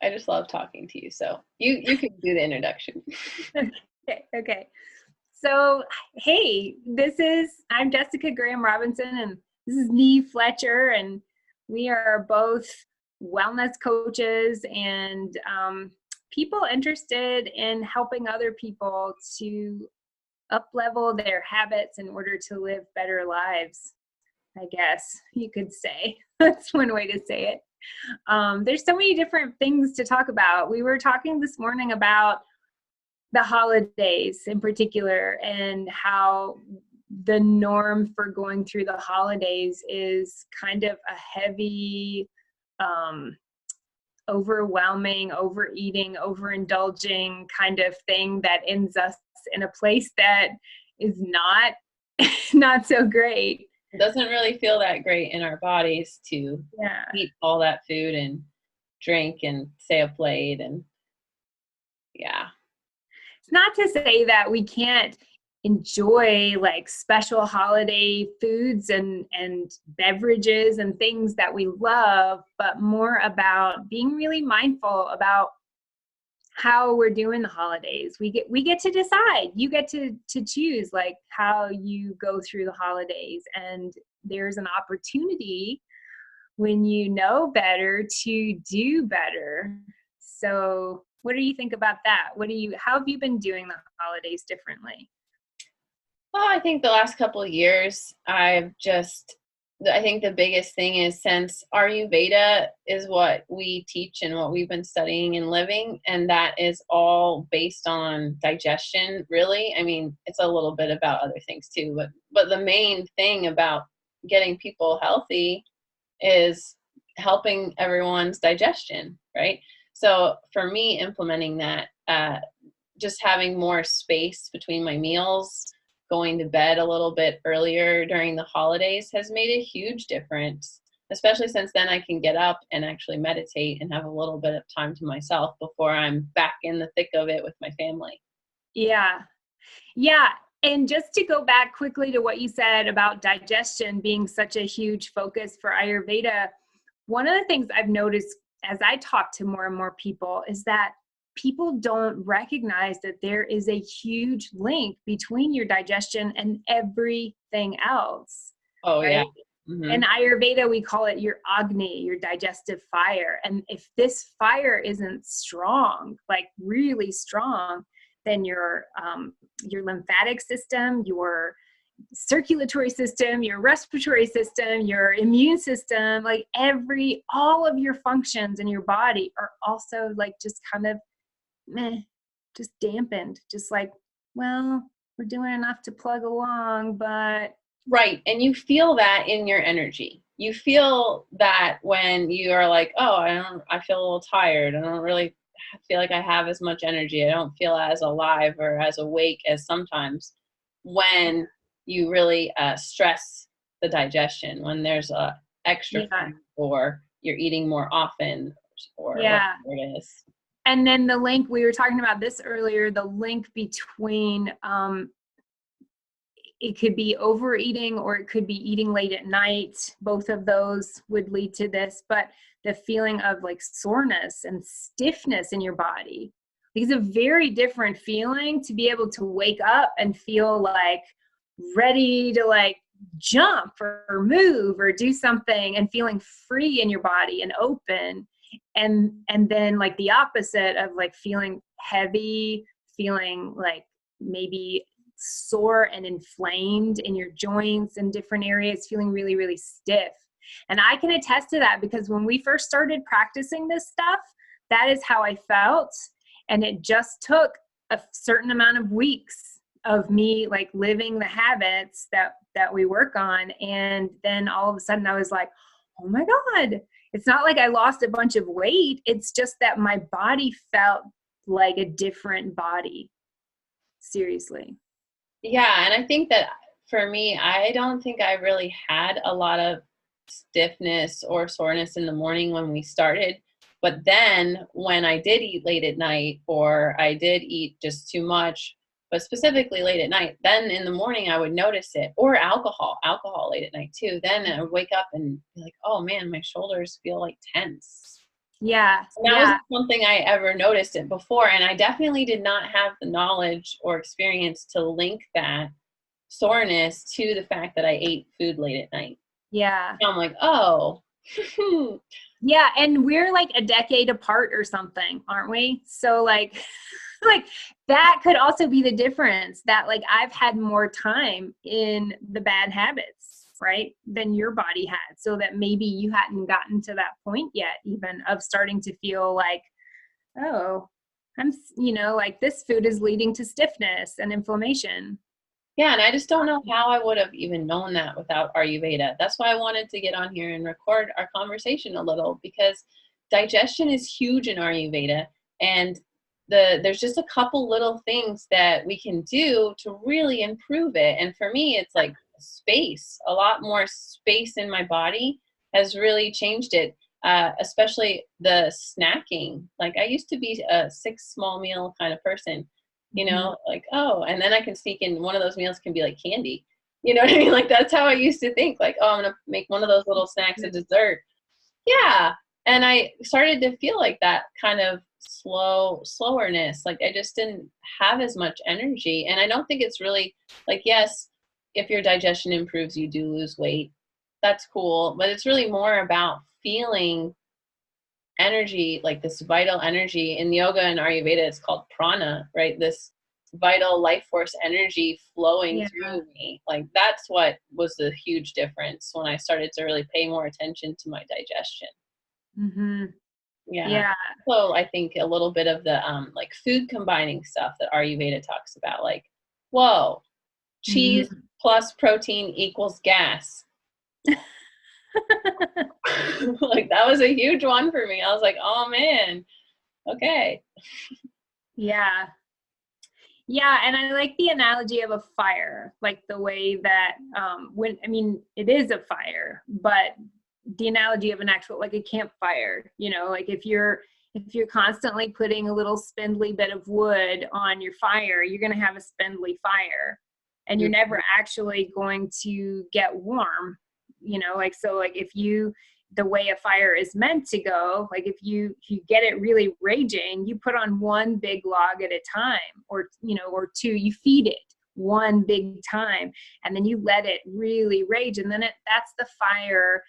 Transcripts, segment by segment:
I just love talking to you. So you can do the introduction. Okay. So, hey, I'm Jessica Graham Robinson, and this is Neve Fletcher, and we are both wellness coaches and people interested in helping other people to up-level their habits in order to live better lives, I guess you could say. That's one way to say it. There's so many different things to talk about. We were talking this morning about the holidays in particular, and how the norm for going through the holidays is kind of a heavy, overwhelming, overeating, overindulging kind of thing that ends us in a place that is not so great. It doesn't really feel that great in our bodies to eat all that food and drink and say a plate, and It's not to say that we can't enjoy like special holiday foods and beverages and things that we love, but more about being really mindful about how we're doing the holidays. We get to decide. You get to choose like how you go through the holidays, and there's an opportunity when you know better to do better. So what do you think about that? How have you been doing the holidays differently? Well, I think the last couple of years, I think the biggest thing is, since Ayurveda is what we teach and what we've been studying and living, and that is all based on digestion, really. I mean, it's a little bit about other things too, but the main thing about getting people healthy is helping everyone's digestion, right? So for me, implementing that, just having more space between my meals, going to bed a little bit earlier during the holidays has made a huge difference, especially since then I can get up and actually meditate and have a little bit of time to myself before I'm back in the thick of it with my family. Yeah. And just to go back quickly to what you said about digestion being such a huge focus for Ayurveda, one of the things I've noticed as I talk to more and more people is that people don't recognize that there is a huge link between your digestion and everything else. Oh, right? yeah. Mm-hmm. In Ayurveda, we call it your Agni, your digestive fire. And if this fire isn't strong, like really strong, then your lymphatic system, your circulatory system, your respiratory system, your immune system, like all of your functions in your body are also like just kind of just dampened, just like, well, we're doing enough to plug along, but. Right. And you feel that in your energy. You feel that when you are like, oh, I feel a little tired. I don't really feel like I have as much energy. I don't feel as alive or as awake as sometimes when you really stress the digestion, when there's a extra food, or you're eating more often, or whatever it is. And then the link, we were talking about this earlier, the link between it could be overeating or it could be eating late at night. Both of those would lead to this, but the feeling of like soreness and stiffness in your body. It's a very different feeling to be able to wake up and feel like ready to like jump or move or do something, and feeling free in your body and open. And then like the opposite of like feeling heavy, feeling like maybe sore and inflamed in your joints and different areas, feeling really, really stiff. And I can attest to that, because when we first started practicing this stuff, that is how I felt. And it just took a certain amount of weeks of me like living the habits that we work on. And then all of a sudden I was like, oh my God, it's not like I lost a bunch of weight. It's just that my body felt like a different body. Seriously. Yeah. And I think that for me, I don't think I really had a lot of stiffness or soreness in the morning when we started. But then when I did eat late at night, or I did eat just too much, but specifically late at night, then in the morning I would notice it. Or alcohol late at night too. Then I would wake up and be like, oh man, my shoulders feel like tense. Yeah. And that Yeah. wasn't something I ever noticed it before. And I definitely did not have the knowledge or experience to link that soreness to the fact that I ate food late at night. Yeah. And I'm like, oh, Yeah. And we're like a decade apart or something, aren't we? So like, like that could also be the difference, that like I've had more time in the bad habits, right, than your body had. So that maybe you hadn't gotten to that point yet, even of starting to feel like, oh, like this food is leading to stiffness and inflammation. yeah. And I just don't know how I would have even known that without Ayurveda. That's why I wanted to get on here and record our conversation a little, because digestion is huge in Ayurveda. And there's just a couple little things that we can do to really improve it. And for me, it's like space, a lot more space in my body has really changed it. Especially the snacking. Like I used to be a 6 small meal kind of person, Mhm. like, oh, and then I can sneak in one of those meals can be like candy. You know what I mean? Like that's how I used to think, like, oh, I'm gonna make one of those little snacks a dessert. Yeah. And I started to feel like that kind of slowerness. Like I just didn't have as much energy. And I don't think it's really like, yes, if your digestion improves, you do lose weight. That's cool. But it's really more about feeling energy, like this vital energy. In yoga and Ayurveda, it's called prana, right? This vital life force energy flowing Yeah. through me. Like that's what was the huge difference when I started to really pay more attention to my digestion. Hmm. Yeah. Yeah. So I think a little bit of the like food combining stuff that Ayurveda talks about, like, whoa, cheese Hmm. plus protein equals gas. Like that was a huge one for me. I was like, oh man, okay. Yeah. Yeah, and I like the analogy of a fire, like the way that when I mean it is a fire, but the analogy of an actual like a campfire, like if you're constantly putting a little spindly bit of wood on your fire, you're going to have a spindly fire and you're never actually going to get warm, like so like if you the way a fire is meant to go, like if you get it really raging, you put on one big log at a time, or two, you feed it one big time, and then you let it really rage, and then that's the fire.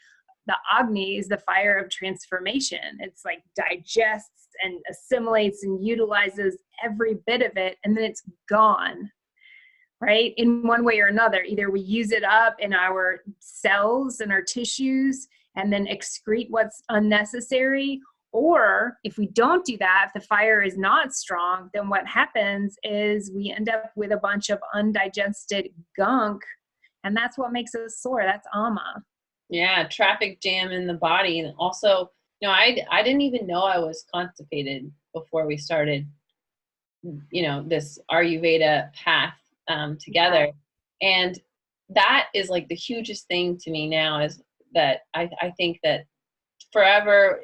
The Agni is the fire of transformation. It's like digests and assimilates and utilizes every bit of it, and then it's gone, right? In one way or another. Either we use it up in our cells and our tissues and then excrete what's unnecessary. Or if we don't do that, if the fire is not strong, then what happens is we end up with a bunch of undigested gunk. And that's what makes us sore. That's ama. Yeah, traffic jam in the body. And also, I didn't even know I was constipated before we started, this Ayurveda path Yeah. together. And that is like the hugest thing to me now is that I think that forever,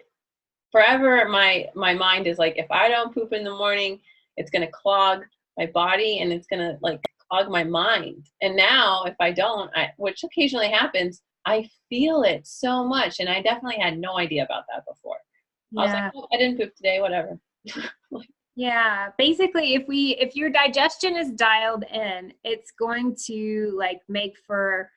forever my mind is like, if I don't poop in the morning, it's going to clog my body and it's going to like clog my mind. And now if I don't, which occasionally happens, I feel it so much. And I definitely had no idea about that before. I was like, Yeah. oh, I didn't poop today, whatever. Yeah, basically if your digestion is dialed in, it's going to like make for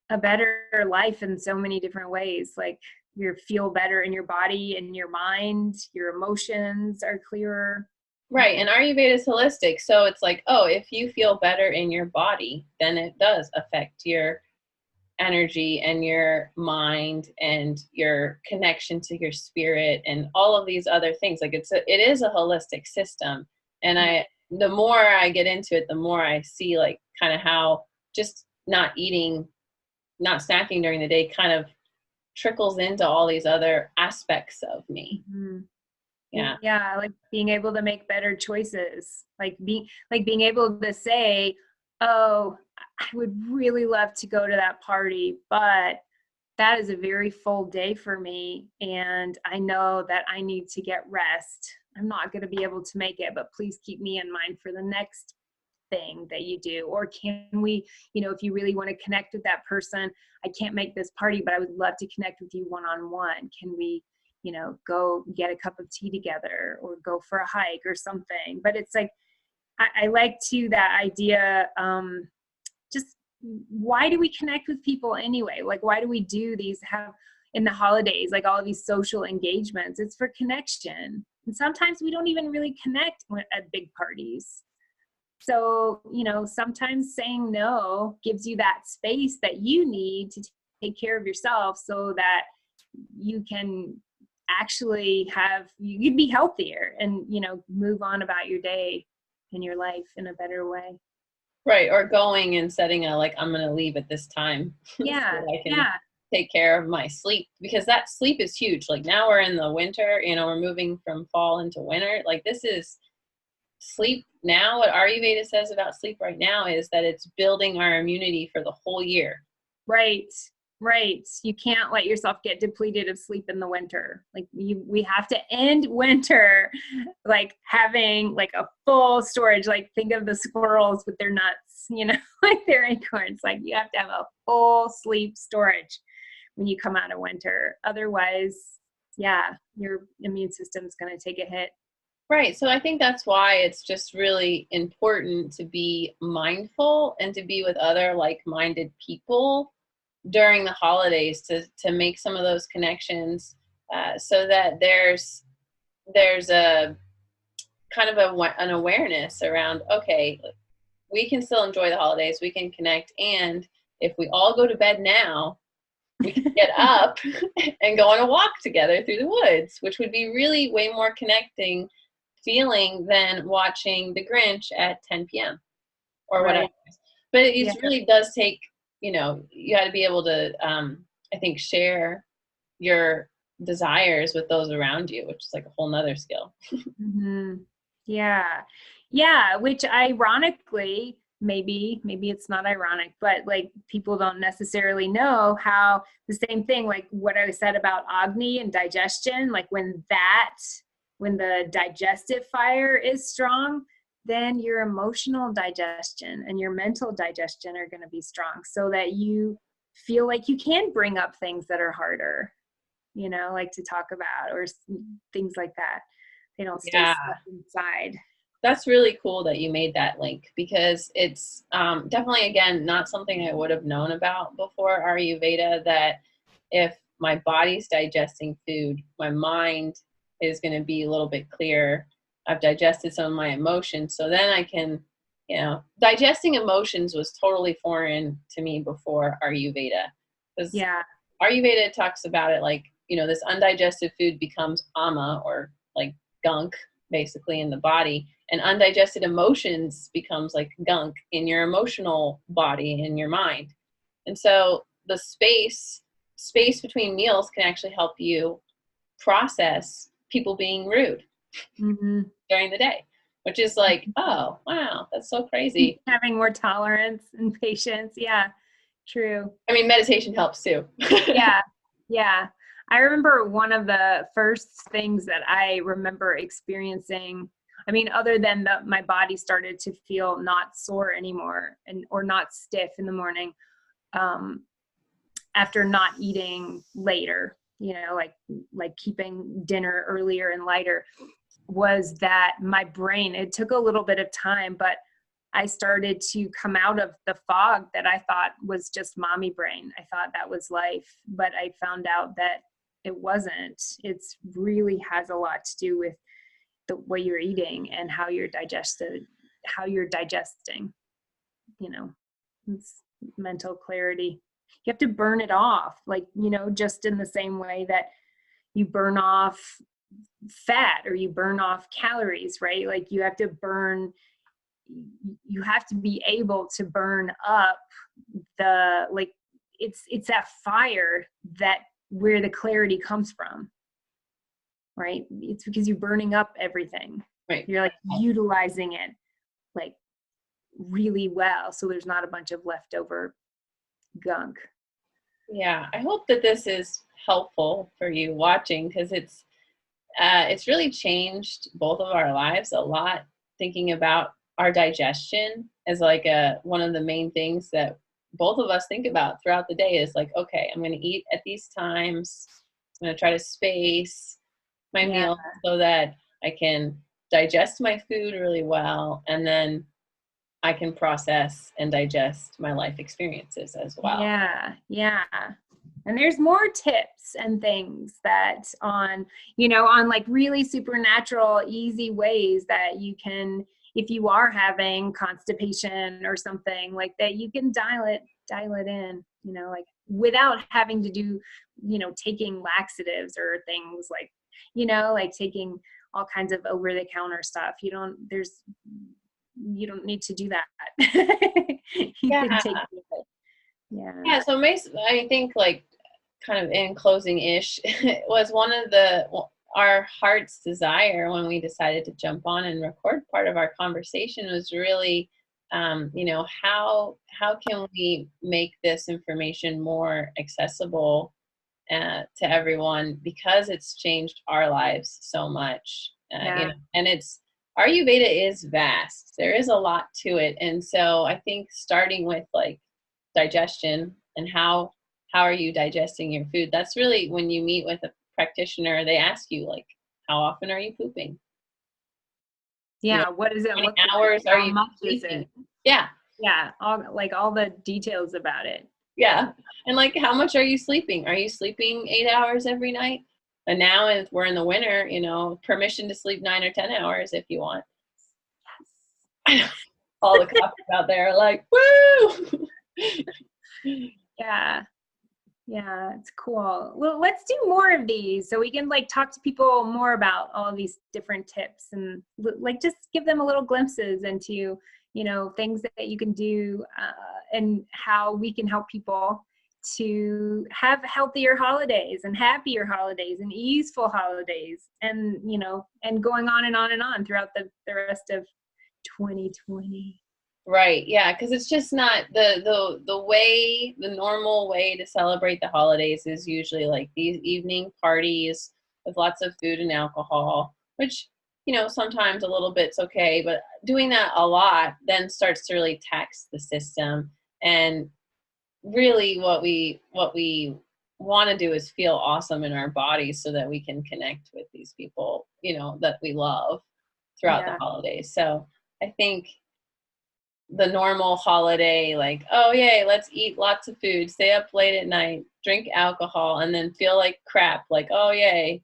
a better life in so many different ways. Like you feel better in your body and your mind, your emotions are clearer. Right. And Ayurveda is holistic. So it's like, oh, if you feel better in your body, then it does affect your energy and your mind and your connection to your spirit and all of these other things. Like it is a holistic system. And the more I get into it, the more I see like kind of how just not eating, not snacking during the day kind of trickles into all these other aspects of me. Mhm. Yeah. Yeah, like being able to make better choices, like being able to say, oh, I would really love to go to that party, but that is a very full day for me, and I know that I need to get rest. I'm not going to be able to make it, but please keep me in mind for the next thing that you do. Or can we, if you really want to connect with that person, I can't make this party, but I would love to connect with you one-on-one. Can we go get a cup of tea together or go for a hike or something. But it's like, I like to that idea, just why do we connect with people anyway? Like, why do we do these, have in the holidays, like all of these social engagements? It's for connection. And sometimes we don't even really connect at big parties. So, sometimes saying no gives you that space that you need to take care of yourself so that you can actually you'd be healthier and, move on about your day and your life in a better way. Right. Or going and setting I'm going to leave at this time Yeah. so I can take care of my sleep, because that sleep is huge. Like now we're in the winter, we're moving from fall into winter. Like this is sleep now. What Ayurveda says about sleep right now is that it's building our immunity for the whole year. Right. You can't let yourself get depleted of sleep in the winter. Like we have to end winter like having like a full storage. Like think of the squirrels with their nuts, like their acorns. Like you have to have a full sleep storage when you come out of winter. Otherwise, your immune system's going to take a hit. Right. So I think that's why it's just really important to be mindful and to be with other like-minded people during the holidays to make some of those connections, so that there's a kind of an awareness around, okay, we can still enjoy the holidays, we can connect, and if we all go to bed now, we can get up and go on a walk together through the woods, which would be really way more connecting feeling than watching The Grinch at 10 p.m. or whatever. But it really does take, you got to be able to, I think, share your desires with those around you, which is like a whole nother skill. Mm-hmm. Yeah. Which ironically, maybe it's not ironic, but like people don't necessarily know how the same thing, like what I said about Agni and digestion, like when the digestive fire is strong, then your emotional digestion and your mental digestion are going to be strong, so that you feel like you can bring up things that are harder, like to talk about, or things like that. They don't stay stuck inside. That's really cool that you made that link, because it's definitely, again, not something I would have known about before Ayurveda, that if my body's digesting food, my mind is going to be a little bit clearer. I've digested some of my emotions, so then I can, digesting emotions was totally foreign to me before Ayurveda. Because Ayurveda talks about it like, this undigested food becomes ama, or like gunk, basically, in the body, and undigested emotions becomes like gunk in your emotional body, in your mind. And so the space between meals can actually help you process people being rude during the day, which is like, oh, wow, that's so crazy. Having more tolerance and patience. Yeah, true. I mean, meditation helps too. Yeah. I remember one of the first things that I remember experiencing, I mean, other than my body started to feel not sore anymore or not stiff in the morning, after not eating later, like keeping dinner earlier and lighter, was that my brain, it took a little bit of time, but I started to come out of the fog that I thought was just mommy brain. I thought that was life, but I found out that it wasn't. It's really has a lot to do with what you're eating and how you're digesting, it's mental clarity. You have to burn it off, like, just in the same way that you burn off fat or you burn off calories, right? Like you have to be able to burn up it's that fire where the clarity comes from, right? It's because you're burning up everything. Right. You're like utilizing it like really well, so there's not a bunch of leftover gunk. Yeah, I hope that this is helpful for you watching, because it's really changed both of our lives a lot, thinking about our digestion as like one of the main things that both of us think about throughout the day is like, okay, I'm going to eat at these times. I'm going to try to space my Yeah. meals so that I can digest my food really well, and then I can process and digest my life experiences as well. Yeah. Yeah. And there's more tips and things that on like really supernatural, easy ways that you can, if you are having constipation or something like that, you can dial it in, like without having to do, taking laxatives or things like, like taking all kinds of over the counter stuff. You don't need to do that. You Yeah. can take it. Yeah. Yeah. So I think like kind of in closing ish was one of our heart's desire when we decided to jump on and record part of our conversation was really, how can we make this information more accessible to everyone, because it's changed our lives so much. Yeah. And Ayurveda is vast. There is a lot to it. And so I think starting with like digestion and how are you digesting your food? That's really when you meet with a practitioner, they ask you like, how often are you pooping? Yeah. What does it How many look like? hours are How you much is sleeping? it? Yeah. Yeah. All the details about it. Yeah. And like, how much are you sleeping? Are you sleeping 8 hours every night? And now as we're in the winter, permission to sleep 9 or 10 hours if you want. All the couples out there are like, woo! Yeah. Yeah. It's cool. Well, let's do more of these so we can like talk to people more about all of these different tips and like just give them a little glimpses into, things that you can do and how we can help people to have healthier holidays and happier holidays and easeful holidays and, and going on and on and on throughout the rest of 2020. Right. Yeah. Because it's just not the normal way to celebrate the holidays is usually like these evening parties with lots of food and alcohol, which, sometimes a little bit's okay, but doing that a lot then starts to really tax the system. And really what we want to do is feel awesome in our bodies so that we can connect with these people, that we love throughout the holidays. So I think the normal holiday, like, oh yay, let's eat lots of food, stay up late at night, drink alcohol, and then feel like crap, like, oh yay,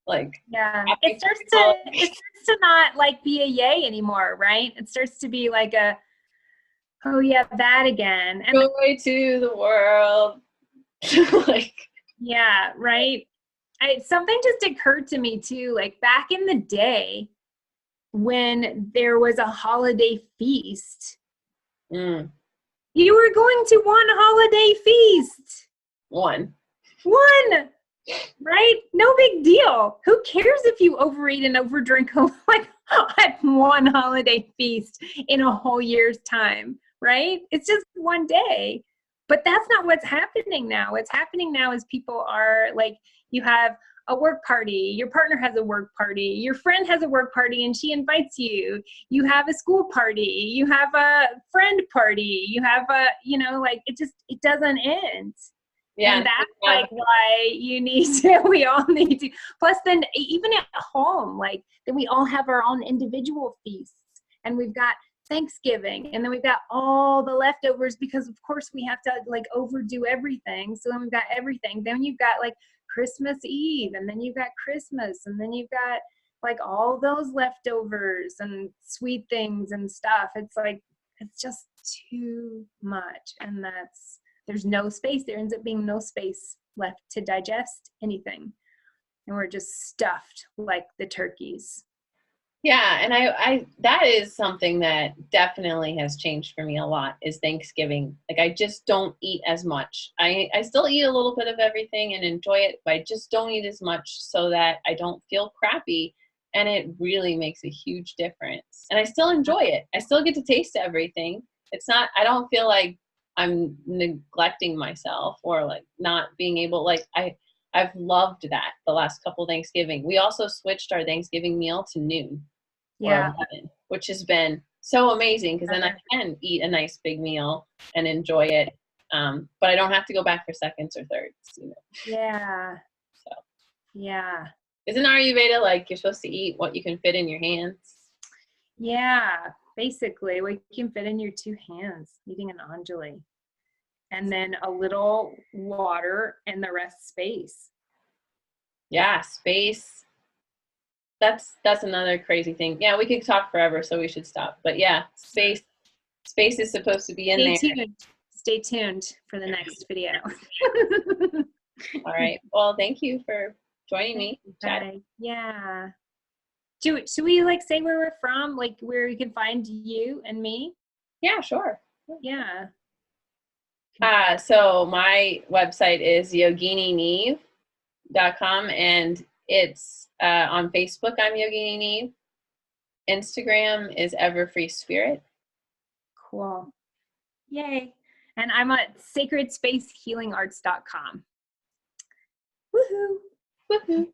like, it starts to not like be a yay anymore, right? It starts to be like a, oh yeah, that again, and joy to the world. Like, yeah, right. Something just occurred to me too, like back in the day when there was a holiday feast, you were going to one holiday feast. One, right? No big deal. Who cares if you overeat and overdrink like at one holiday feast in a whole year's time, right? It's just one day. But that's not what's happening now. What's happening now is people are like, you have a work party, your partner has a work party, your friend has a work party and she invites you, you have a school party, you have a friend party, you have like it doesn't end. Yeah, and that's like why we all need to, plus then even at home, like then we all have our own individual feasts and we've got Thanksgiving and then we've got all the leftovers because of course we have to like overdo everything. So then we've got everything. Then you've got like Christmas Eve and then you've got Christmas and then you've got like all those leftovers and sweet things and stuff. It's like, it's just too much. And there's no space. There ends up being no space left to digest anything. And we're just stuffed like the turkeys. Yeah. And I that is something that definitely has changed for me a lot is Thanksgiving. Like I just don't eat as much. I still eat a little bit of everything and enjoy it, but I just don't eat as much so that I don't feel crappy. And it really makes a huge difference. And I still enjoy it. I still get to taste everything. It's not, I don't feel like I'm neglecting myself or like not being able, like I've loved that the last couple Thanksgiving. We also switched our Thanksgiving meal to noon. Yeah. 11, which has been so amazing because then I can eat a nice big meal and enjoy it. But I don't have to go back for seconds or thirds. Yeah. Yeah. Isn't Ayurveda like you're supposed to eat what you can fit in your hands? Yeah. Basically, what you can fit in your 2 hands, eating an anjali. And then a little water and the rest space. Yeah, space. That's another crazy thing. Yeah, we could talk forever, so we should stop. But yeah, space is supposed to be in Stay there. tuned. Stay tuned for the next video. All right. Well, thank you for joining me. Bye. Yeah. Should we like say where we're from, like where we can find you and me? Yeah, sure. Yeah. So my website is yoginineve.com, and it's on Facebook. I'm Yogini Neve. Instagram is Everfree Spirit. Cool. Yay. And I'm at sacredspacehealingarts.com. Woohoo. Woohoo.